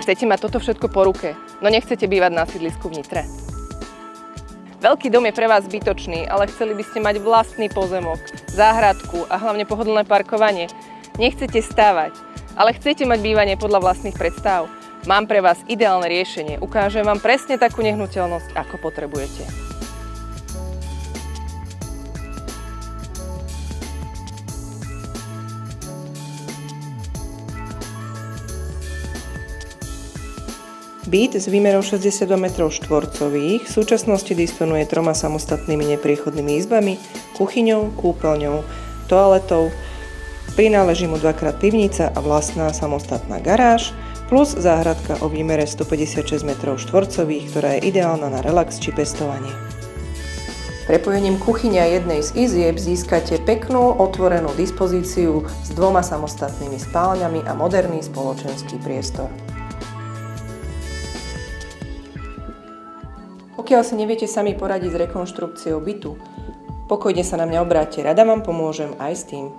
Chcete mať toto všetko po ruke, no nechcete bývať na sídlisku v Nitre. Veľký dom je pre vás zbytočný, ale chceli by ste mať vlastný pozemok, záhradku a hlavne pohodlné parkovanie. Nechcete stavať, ale chcete mať bývanie podľa vlastných predstav. Mám pre vás ideálne riešenie. Ukážem vám presne takú nehnuteľnosť, ako potrebujete. Byt s výmerou 62 m2 v súčasnosti disponuje 3 samostatnými nepriechodnými izbami, kuchyňou, kúpeľňou, toaletou, prináleží mu 2x pivnica a vlastná samostatná garáž, plus záhradka o výmere 156 m2, ktorá je ideálna na relax či pestovanie. Prepojením kuchyne a jednej z izieb získate peknú, otvorenú dispozíciu s 2 samostatnými spálňami a moderný spoločenský priestor. Pokiaľ si neviete sami poradiť s rekonštrukciou bytu, pokojne sa na mňa obráťte, rada vám pomôžem aj s tým.